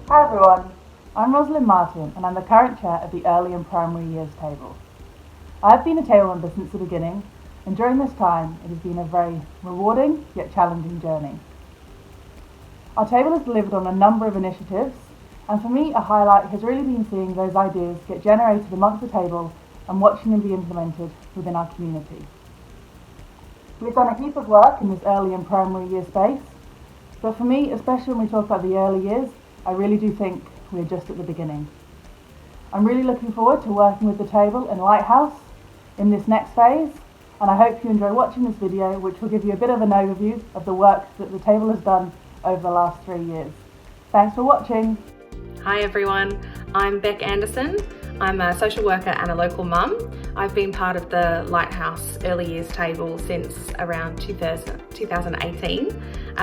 Hi everyone, I'm Rosalind Martin and I'm the current chair of the Early and Primary Years table. I've been a table member since the beginning, and during this time it has been a very rewarding yet challenging journey. Our table has delivered on a number of initiatives, and for me a highlight has really been seeing those ideas get generated amongst the table and watching them be implemented within our community. We've done a heap of work in this early and primary year space, but for me, especially when we talk about the early years, I really do think we're just at the beginning. I'm really looking forward to working with the table and Lighthouse in this next phase, and I hope you enjoy watching this video, which will give you a bit of an overview of the work that the table has done over the last 3 years. Thanks for watching. Hi everyone, I'm Beck Anderson. I'm a social worker and a local mum. I've been part of the Lighthouse Early Years table since around 2018.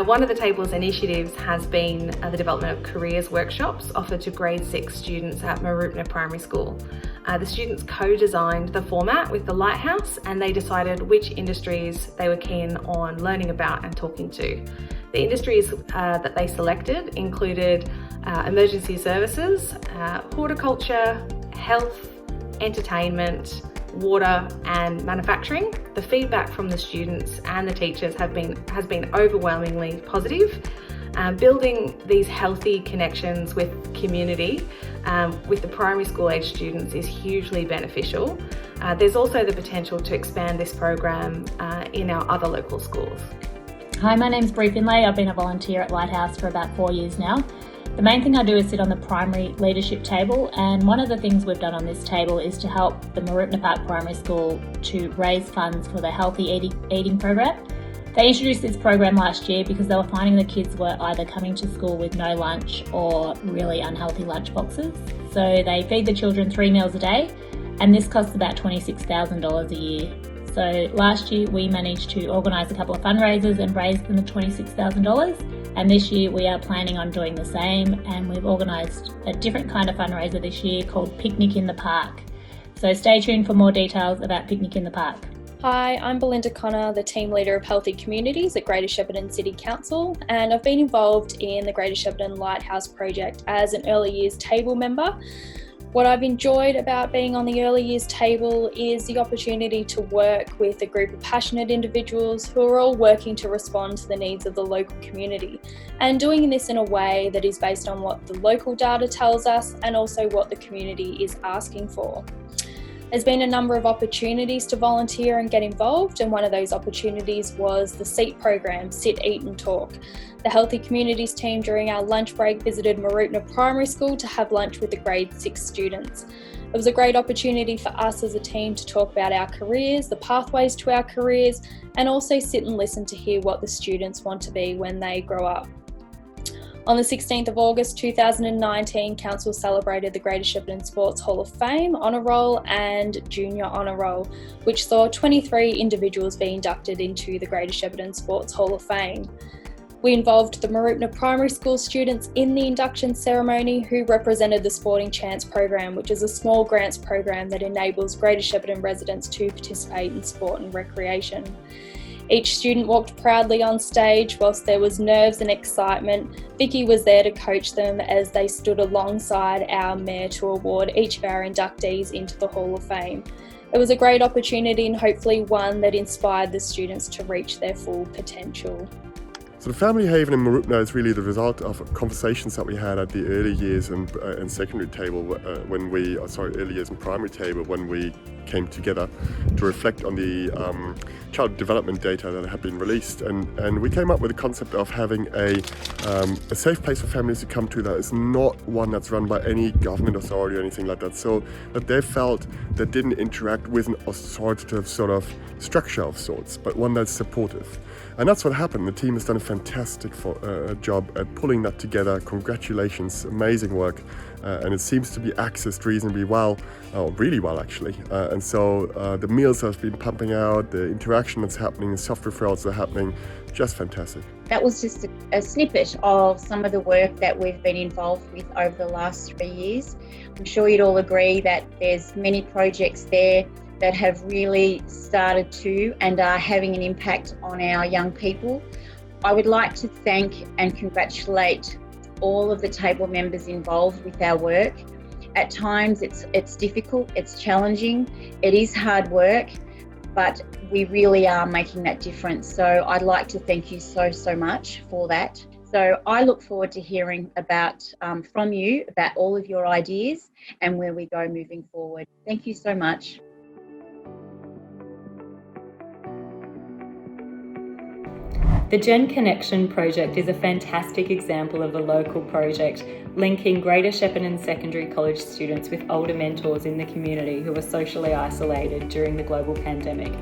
One of the table's initiatives has been the development of careers workshops offered to grade 6 students at Marupna Primary School. The students co-designed the format with the Lighthouse, and they decided which industries they were keen on learning about and talking to. The industries that they selected included emergency services, horticulture, health, entertainment, water and manufacturing. The feedback from the students and the teachers has been overwhelmingly positive. Building these healthy connections with community with the primary school age students is hugely beneficial. There's also the potential to expand this program in our other local schools. Hi, my name's Bree Finlay. I've been a volunteer at Lighthouse for about 4 years now. The main thing I do is sit on the primary leadership table, and one of the things we've done on this table is to help the Marupna Park Primary School to raise funds for the Healthy Eating program. They introduced this program last year because they were finding the kids were either coming to school with no lunch or really unhealthy lunch boxes. So they feed the children 3 meals a day, and this costs about $26,000 a year. So last year we managed to organise a couple of fundraisers and raise them the $26,000. And this year we are planning on doing the same, and we've organised a different kind of fundraiser this year called Picnic in the Park. So stay tuned for more details about Picnic in the Park. Hi, I'm Belinda Connor, the team leader of Healthy Communities at Greater Shepparton City Council, and I've been involved in the Greater Shepparton Lighthouse project as an early years table member. What I've enjoyed about being on the early years table is the opportunity to work with a group of passionate individuals who are all working to respond to the needs of the local community, and doing this in a way that is based on what the local data tells us and also what the community is asking for. There's been a number of opportunities to volunteer and get involved, and one of those opportunities was the SEAT program, Sit, Eat and Talk. The Healthy Communities team during our lunch break visited Marupna Primary School to have lunch with the grade 6 students. It was a great opportunity for us as a team to talk about our careers, the pathways to our careers, and also sit and listen to hear what the students want to be when they grow up. On the 16th of August 2019, Council celebrated the Greater Shepparton Sports Hall of Fame Honour Roll and Junior Honour Roll, which saw 23 individuals be inducted into the Greater Shepparton Sports Hall of Fame. We involved the Marupna Primary School students in the induction ceremony, who represented the Sporting Chance program, which is a small grants program that enables Greater Shepparton residents to participate in sport and recreation. Each student walked proudly on stage. Whilst there was nerves and excitement, Vicky was there to coach them as they stood alongside our mayor to award each of our inductees into the Hall of Fame. It was a great opportunity, and hopefully one that inspired the students to reach their full potential. So the family haven in Marupna is really the result of conversations that we had at the early years and secondary table early years and primary table when we came together to reflect on the child development data that had been released, and we came up with the concept of having a safe place for families to come to that is not one that's run by any government authority or anything like that, so that they felt that didn't interact with an authoritative sort of structure of sorts, but one that's supportive. And that's what happened. The team has done a fantastic job at pulling that together. Congratulations, amazing work. And it seems to be accessed reasonably well, really well actually. And so the meals have been pumping out, the interaction that's happening, the soft referrals are happening, just fantastic. That was just a snippet of some of the work that we've been involved with over the last 3 years. I'm sure you'd all agree that there's many projects there that have really started to and are having an impact on our young people. I would like to thank and congratulate all of the table members involved with our work. At times it's difficult, it's challenging, it is hard work, but we really are making that difference. So I'd like to thank you so much for that. So I look forward to hearing from you about all of your ideas and where we go moving forward. Thank you so much. The Gen Connection project is a fantastic example of a local project linking Greater Shepparton Secondary College students with older mentors in the community who were socially isolated during the global pandemic.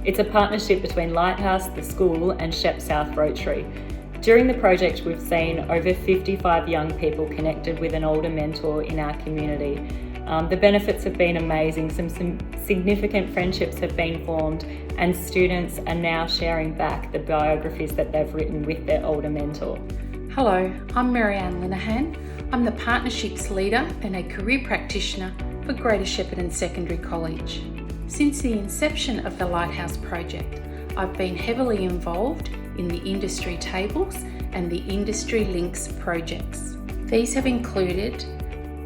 It's a partnership between Lighthouse, the school, and Shep South Rotary. During the project, we've seen over 55 young people connected with an older mentor in our community. The benefits have been amazing. Some significant friendships have been formed, and students are now sharing back the biographies that they've written with their older mentor. Hello, I'm Marianne Linehan. I'm the Partnerships Leader and a Career Practitioner for Greater Shepparton Secondary College. Since the inception of the Lighthouse project, I've been heavily involved in the industry tables and the Industry Links projects. These have included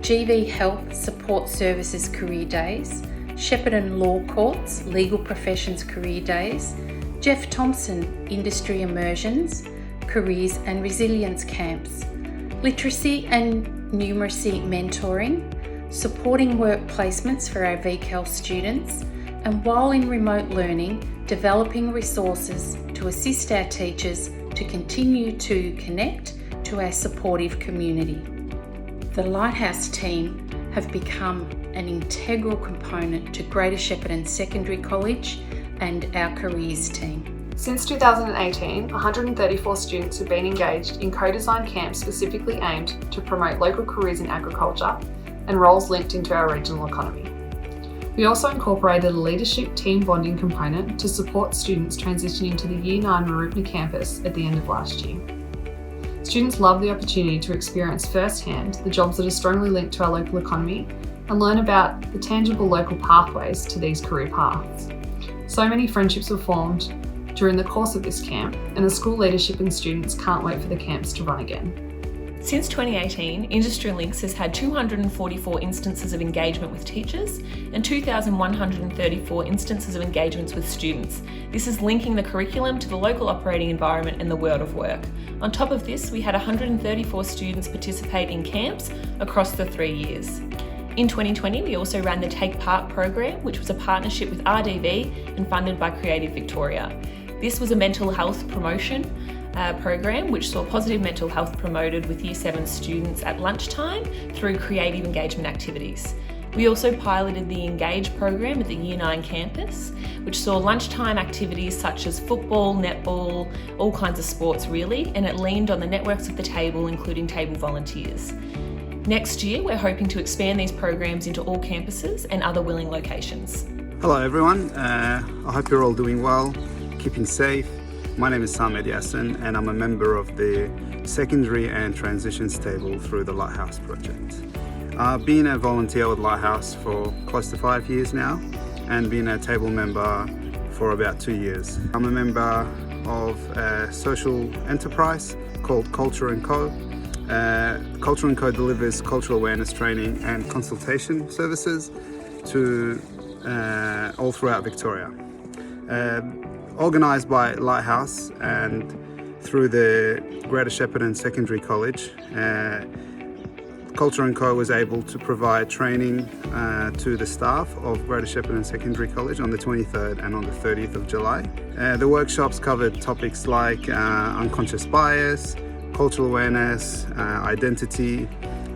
GV Health Support Services Career Days, Shepparton Law Courts Legal Professions Career Days, Jeff Thompson Industry Immersions, Careers and Resilience Camps, Literacy and Numeracy Mentoring, supporting work placements for our VCAL students, and while in remote learning, developing resources to assist our teachers to continue to connect to our supportive community. The Lighthouse team have become an integral component to Greater Shepparton Secondary College and our careers team. Since 2018, 134 students have been engaged in co-design camps specifically aimed to promote local careers in agriculture and roles linked into our regional economy. We also incorporated a leadership team bonding component to support students transitioning to the Year 9 Mooroopna campus at the end of last year. Students love the opportunity to experience firsthand the jobs that are strongly linked to our local economy and learn about the tangible local pathways to these career paths. So many friendships were formed during the course of this camp, and the school leadership and students can't wait for the camps to run again. Since 2018, Industry Links has had 244 instances of engagement with teachers and 2,134 instances of engagements with students. This is linking the curriculum to the local operating environment and the world of work. On top of this, we had 134 students participate in camps across the 3 years. In 2020, we also ran the Take Part program, which was a partnership with RDV and funded by Creative Victoria. This was a mental health promotion program which saw positive mental health promoted with Year 7 students at lunchtime through creative engagement activities. We also piloted the Engage program at the Year 9 campus, which saw lunchtime activities such as football, netball, all kinds of sports really, and it leaned on the networks of the table, including table volunteers. Next year, we're hoping to expand these programs into all campuses and other willing locations. Hello everyone, I hope you're all doing well, keeping safe. My name is Samed Yassin and I'm a member of the Secondary and Transitions Table through the Lighthouse project. I've been a volunteer with Lighthouse for close to 5 years now and been a table member for about 2 years. I'm a member of a social enterprise called Culture & Co. Culture & Co delivers cultural awareness training and consultation services to all throughout Victoria. Organised by Lighthouse and through the Greater Shepparton Secondary College, Culture & Co was able to provide training to the staff of Greater Shepparton Secondary College on the 23rd and on the 30th of July. The workshops covered topics like unconscious bias, cultural awareness, identity,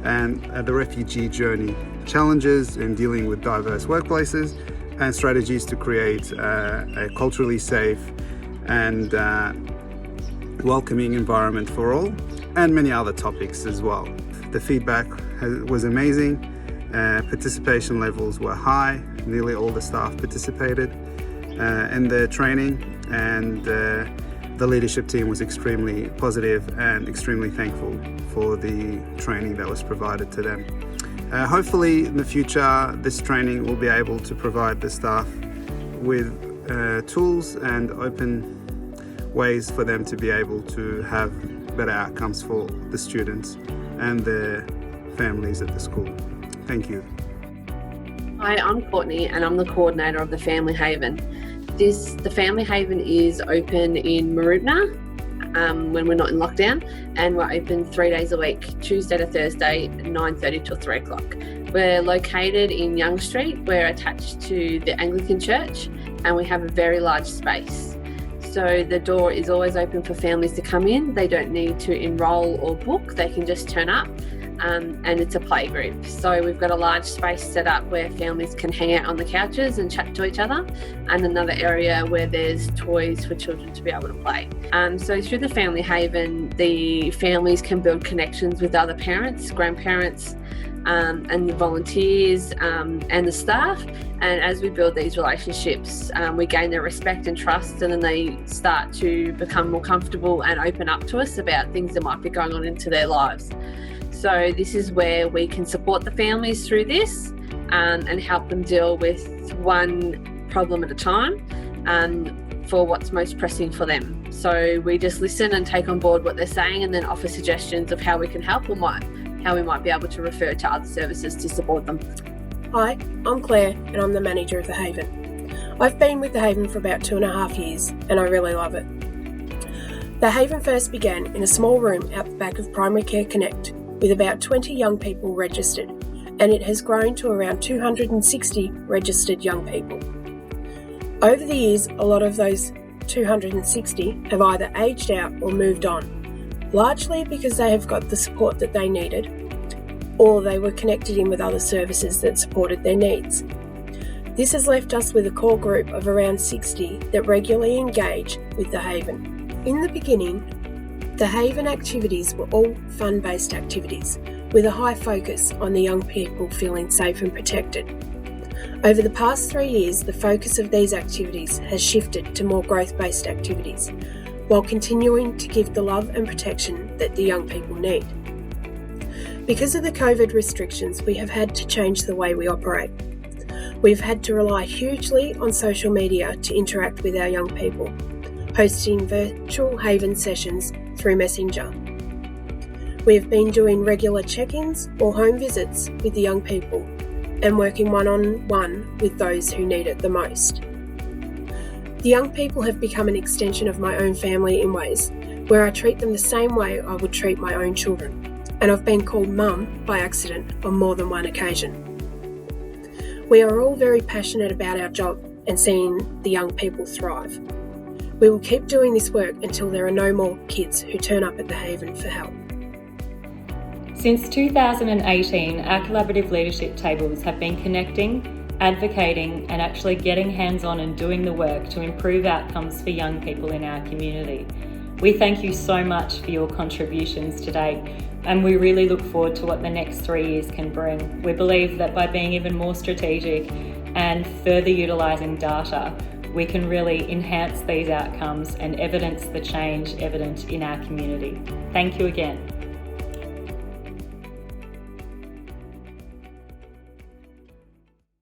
and the refugee journey, challenges in dealing with diverse workplaces, and strategies to create a culturally safe and welcoming environment for all, and many other topics as well. The feedback was amazing, participation levels were high, nearly all the staff participated in the training, and the leadership team was extremely positive and extremely thankful for the training that was provided to them. Hopefully in the future this training will be able to provide the staff with tools and open ways for them to be able to have better outcomes for the students and their families at the school. Thank you. Hi, I'm Courtney and I'm the coordinator of the Family Haven. The Family Haven is open in Mooroopna when we're not in lockdown, and we're open 3 days a week, Tuesday to Thursday, 9:30 till 3 o'clock. We're located in Young Street. We're attached to the Anglican Church and we have a very large space. So the door is always open for families to come in. They don't need to enrol or book, they can just turn up. And it's a playgroup. So we've got a large space set up where families can hang out on the couches and chat to each other, and another area where there's toys for children to be able to play. So through the Family Haven, the families can build connections with other parents, grandparents, and the volunteers and the staff. And as we build these relationships, we gain their respect and trust, and then they start to become more comfortable and open up to us about things that might be going on into their lives. So this is where we can support the families through this and help them deal with one problem at a time for what's most pressing for them. So we just listen and take on board what they're saying and then offer suggestions of how we can help or how we might be able to refer to other services to support them. Hi, I'm Claire and I'm the manager of the Haven. I've been with the Haven for about 2.5 years and I really love it. The Haven first began in a small room out the back of Primary Care Connect with about 20 young people registered, and it has grown to around 260 registered young people. Over the years, a lot of those 260 have either aged out or moved on, largely because they have got the support that they needed, or they were connected in with other services that supported their needs. This has left us with a core group of around 60 that regularly engage with the Haven. In the beginning, the Haven activities were all fun-based activities, with a high focus on the young people feeling safe and protected. Over the past 3 years, the focus of these activities has shifted to more growth-based activities, while continuing to give the love and protection that the young people need. Because of the COVID restrictions, we have had to change the way we operate. We've had to rely hugely on social media to interact with our young people, hosting virtual Haven sessions through Messenger. We have been doing regular check-ins or home visits with the young people and working one-on-one with those who need it the most. The young people have become an extension of my own family in ways where I treat them the same way I would treat my own children, and I've been called mum by accident on more than one occasion. We are all very passionate about our job and seeing the young people thrive. We will keep doing this work until there are no more kids who turn up at the Haven for help. Since 2018, our collaborative leadership tables have been connecting, advocating, and actually getting hands-on and doing the work to improve outcomes for young people in our community. We thank you so much for your contributions today, and we really look forward to what the next 3 years can bring. We believe that by being even more strategic and further utilising data, we can really enhance these outcomes and evidence the change evident in our community. Thank you again.